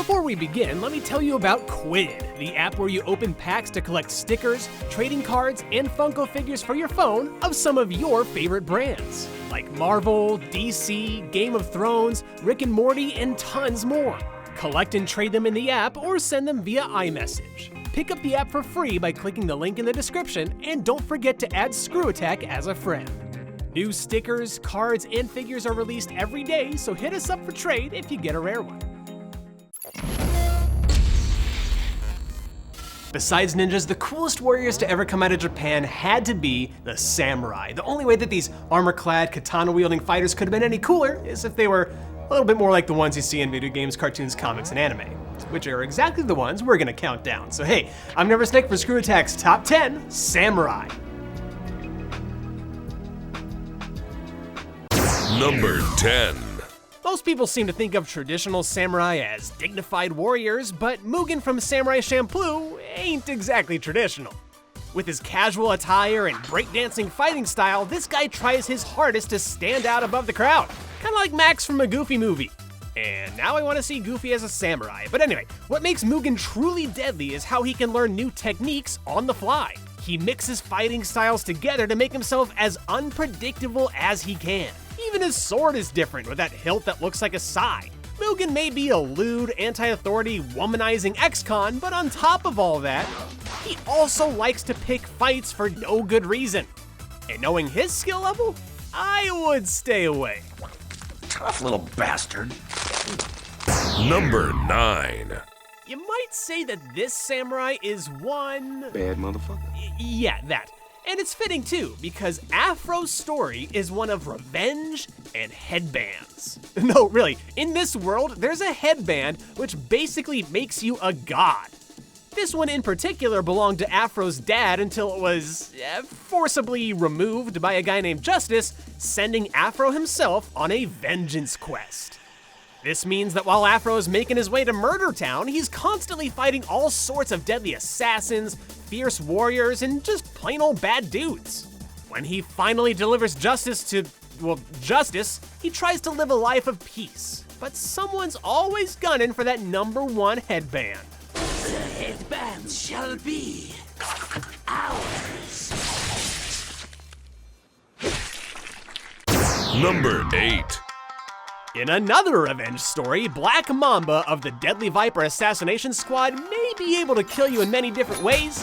Before we begin, let me tell you about Quid, the app where you open packs to collect stickers, trading cards, and Funko figures for your phone of some of your favorite brands, like Marvel, DC, Game of Thrones, Rick and Morty, and tons more. Collect and trade them in the app or send them via iMessage. Pick up the app for free by clicking the link in the description, and don't forget to add Screw Attack as a friend. New stickers, cards, and figures are released every day, so hit us up for trade if you get a rare one. Besides ninjas, the coolest warriors to ever come out of Japan had to be the samurai. The only way that these armor-clad, katana-wielding fighters could have been any cooler is if they were a little bit more like the ones you see in video games, cartoons, comics, and anime, which are exactly the ones we're gonna count down. So hey, I'm Nervous Nick for Screw Attack's Top 10 Samurai. Number 10. Most people seem to think of traditional samurai as dignified warriors, but Mugen from Samurai Champloo ain't exactly traditional. With his casual attire and breakdancing fighting style, this guy tries his hardest to stand out above the crowd, kinda like Max from a Goofy movie. And now I want to see Goofy as a samurai. But anyway, what makes Mugen truly deadly is how he can learn new techniques on the fly. He mixes fighting styles together to make himself as unpredictable as he can. Even his sword is different, with that hilt that looks like a sai. Mugen may be a lewd, anti-authority, womanizing ex-con, but on top of all that, he also likes to pick fights for no good reason. And knowing his skill level, I would stay away. Tough little bastard. Number 9. You might say that this samurai is one... Bad motherfucker. Yeah, that. And it's fitting too, because AFRO's story is one of revenge and headbands. No, really, in this world, there's a headband which basically makes you a god. This one in particular belonged to AFRO's dad until it was forcibly removed by a guy named Justice, sending AFRO himself on a vengeance quest. This means that while AFRO is making his way to Murder Town, he's constantly fighting all sorts of deadly assassins, fierce warriors, and just plain old bad dudes. When he finally delivers justice to, justice, he tries to live a life of peace. But someone's always gunning for that #1 headband. The headband shall be ours. Number 8. In another revenge story, Black Mamba of the Deadly Viper Assassination Squad may be able to kill you in many different ways.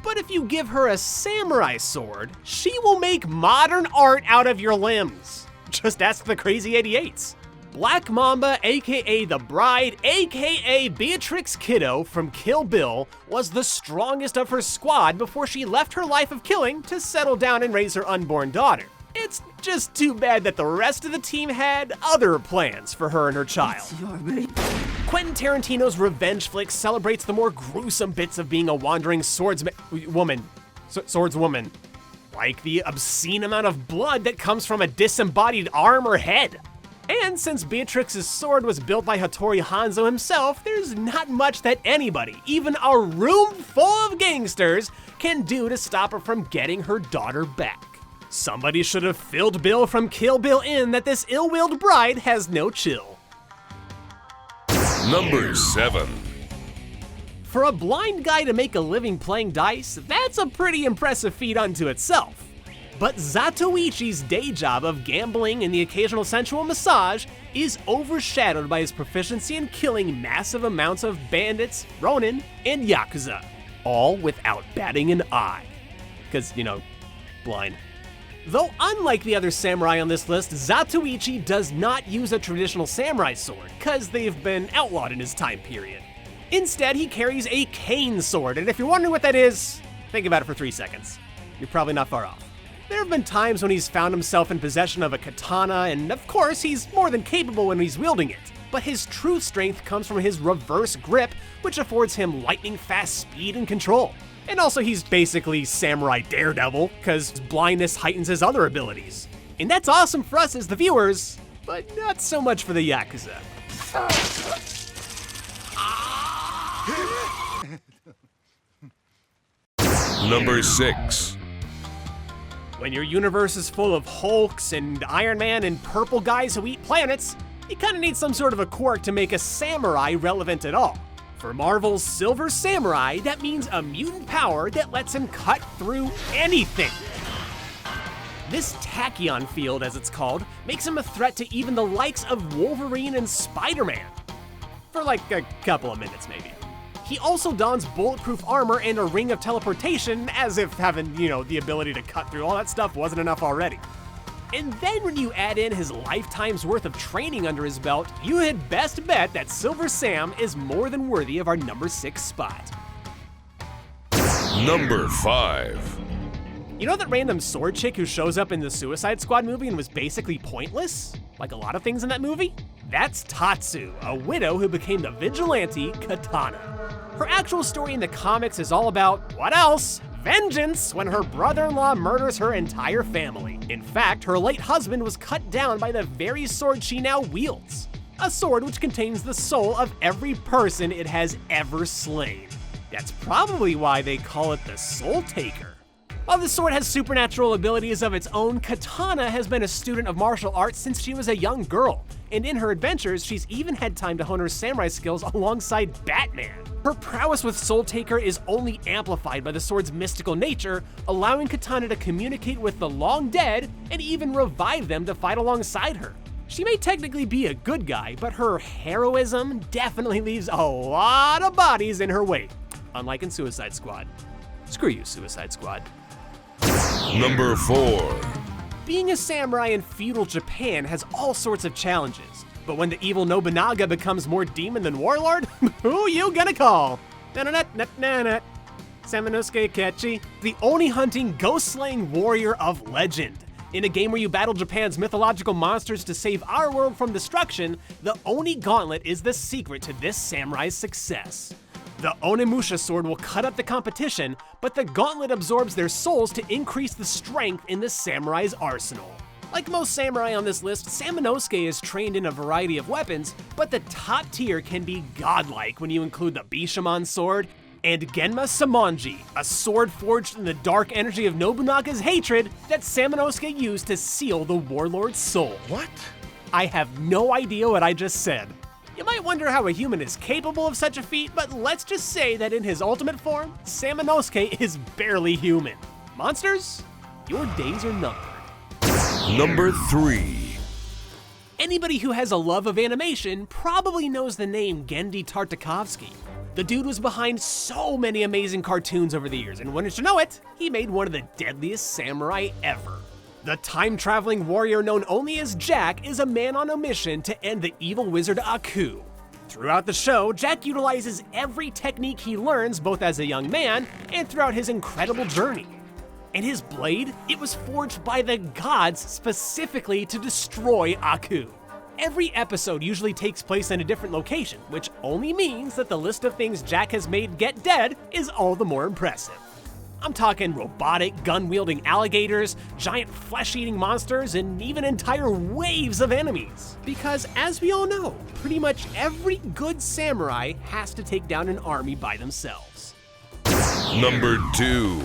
But if you give her a samurai sword, she will make modern art out of your limbs. Just ask the Crazy 88s. Black Mamba, aka the Bride, aka BEATRIX KIDDO from Kill Bill, was the strongest of her squad before she left her life of killing to settle down and raise her unborn daughter. It's just too bad that the rest of the team had other plans for her and her child. Quentin Tarantino's revenge flick celebrates the more gruesome bits of being a wandering swordswoman, like the obscene amount of blood that comes from a disembodied arm or head. And since Beatrix's sword was built by Hattori Hanzo himself, there's not much that anybody, even a room full of gangsters, can do to stop her from getting her daughter back. Somebody should have filled Bill from Kill Bill in that this ill-willed bride has no chill. Number 7. For a blind guy to make a living playing dice, that's a pretty impressive feat unto itself. But ZATOICHI's day job of gambling and the occasional sensual massage is overshadowed by his proficiency in killing massive amounts of bandits, ronin, and yakuza, all without batting an eye. 'Cause, blind. Though unlike the other samurai on this list, ZATOICHI does not use a traditional samurai sword, cause they've been outlawed in his time period. Instead, he carries a cane sword, and if you're wondering what that is, think about it for 3 seconds. You're probably not far off. There have been times when he's found himself in possession of a katana, and of course, he's more than capable when he's wielding it. But his true strength comes from his reverse grip, which affords him lightning-fast speed and control. And also he's basically Samurai Daredevil, because blindness heightens his other abilities. And that's awesome for us as the viewers, but not so much for the Yakuza. Number 6. When your universe is full of Hulks and Iron Man and purple guys who eat planets, You kinda need some sort of a quirk to make a samurai relevant at all. For Marvel's Silver Samurai, that means a mutant power that lets him cut through anything. This tachyon field, as it's called, makes him a threat to even the likes of Wolverine and Spider-Man. For like a couple of minutes, maybe. He also dons bulletproof armor and a ring of teleportation, as if having, the ability to cut through all that stuff wasn't enough already. And then when you add in his lifetime's worth of training under his belt, you had best bet that Silver Sam is more than worthy of our number 6 spot. Number 5. You know that random sword chick who shows up in the Suicide Squad movie and was basically pointless? Like a lot of things in that movie? That's Tatsu, a widow who became the vigilante Katana. Her actual story in the comics is all about, what else? Vengeance when her brother-in-law murders her entire family. In fact, her late husband was cut down by the very sword she now wields. A sword which contains the soul of every person it has ever slain. That's probably why they call it the Soul Taker. While the sword has supernatural abilities of its own, Katana has been a student of martial arts since she was a young girl, and in her adventures, she's even had time to hone her samurai skills alongside Batman. Her prowess with Soul Taker is only amplified by the sword's mystical nature, allowing Katana to communicate with the long dead and even revive them to fight alongside her. She may technically be a good guy, but her heroism definitely leaves a lot of bodies in her wake, unlike in Suicide Squad. Screw you, Suicide Squad. Number 4. Being a samurai in feudal Japan has all sorts of challenges, but when the evil Nobunaga becomes more demon than warlord, who you gonna call? Na-na-na-na-na-na. Samanosuke AKECHI, the oni-hunting, ghost-slaying warrior of legend. In a game where you battle Japan's mythological monsters to save our world from destruction, the Oni Gauntlet is the secret to this samurai's success. The Onimusha sword will cut up the competition, but the gauntlet absorbs their souls to increase the strength in the samurai's arsenal. Like most samurai on this list, Samanosuke is trained in a variety of weapons, but the top tier can be godlike when you include the Bishamon sword and Genma Samonji, a sword forged in the dark energy of Nobunaga's hatred that Samanosuke used to seal the warlord's soul. What? I have no idea what I just said. You might wonder how a human is capable of such a feat, but let's just say that in his ultimate form, Samanosuke is barely human. Monsters, your days are numbered. Number 3. Anybody who has a love of animation probably knows the name Genndy Tartakovsky. The dude was behind so many amazing cartoons over the years, and wouldn't you know it, he made one of the deadliest samurai ever. The time-traveling warrior known only as Jack is a man on a mission to end the evil wizard Aku. Throughout the show, Jack utilizes every technique he learns both as a young man and throughout his incredible journey. And his blade, it was forged by the gods specifically to destroy Aku. Every episode usually takes place in a different location, which only means that the list of things Jack has made get dead is all the more impressive. I'm talking robotic, gun-wielding alligators, giant flesh-eating monsters, and even entire waves of enemies. Because as we all know, pretty much every good samurai has to take down an army by themselves. Number 2.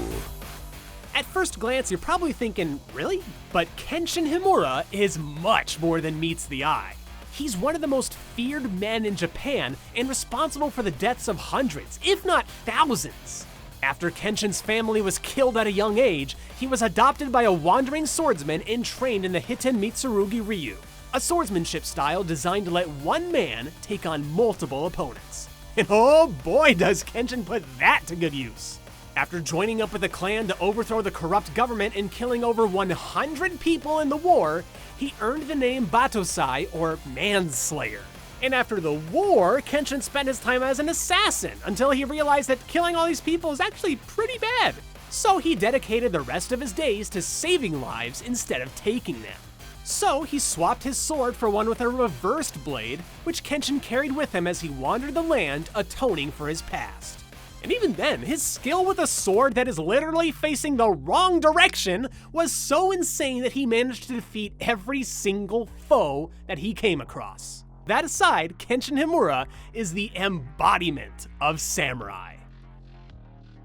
At first glance, you're probably thinking, really? But Kenshin Himura is much more than meets the eye. He's one of the most feared men in Japan and responsible for the deaths of hundreds, if not thousands. After Kenshin's family was killed at a young age, he was adopted by a wandering swordsman and trained in the Hiten Mitsurugi Ryu, a swordsmanship style designed to let one man take on multiple opponents. And oh boy does Kenshin put that to good use. After joining up with the clan to overthrow the corrupt government and killing over 100 people in the war, he earned the name Batosai, or Manslayer. And after the war, Kenshin spent his time as an assassin until he realized that killing all these people is actually pretty bad. So he dedicated the rest of his days to saving lives instead of taking them. So he swapped his sword for one with a reversed blade, which Kenshin carried with him as he wandered the land, atoning for his past. And even then, his skill with a sword that is literally facing the wrong direction was so insane that he managed to defeat every single foe that he came across. That aside, Kenshin Himura is the embodiment of samurai.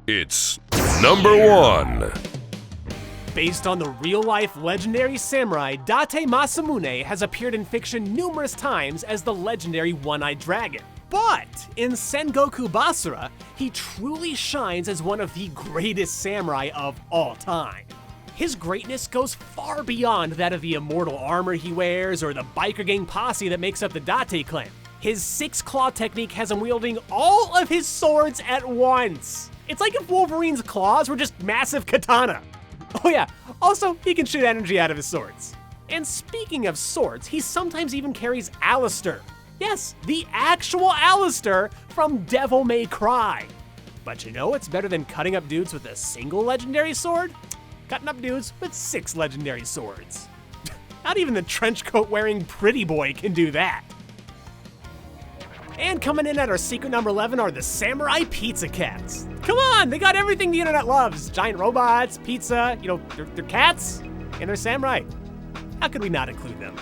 It's number 1. Based on the real-life legendary samurai, Date Masamune has appeared in fiction numerous times as the legendary One-Eyed Dragon. But in Sengoku Basara, he truly shines as one of the greatest samurai of all time. His greatness goes far beyond that of the immortal armor he wears or the biker gang posse that makes up the Date clan. His six-claw technique has him wielding all of his swords at once. It's like if Wolverine's claws were just massive katana. Oh yeah, also he can shoot energy out of his swords. And speaking of swords, he sometimes even carries Alistair. Yes, the actual Alistair from Devil May Cry. But you know what's better than cutting up dudes with a single legendary sword? Cutting up dudes with 6 legendary swords. Not even the trench coat wearing pretty boy can do that. And coming in at our secret number 11 are the Samurai Pizza Cats. Come on, they got everything the internet loves. Giant robots, pizza, they're cats, and they're samurai. How could we not include them?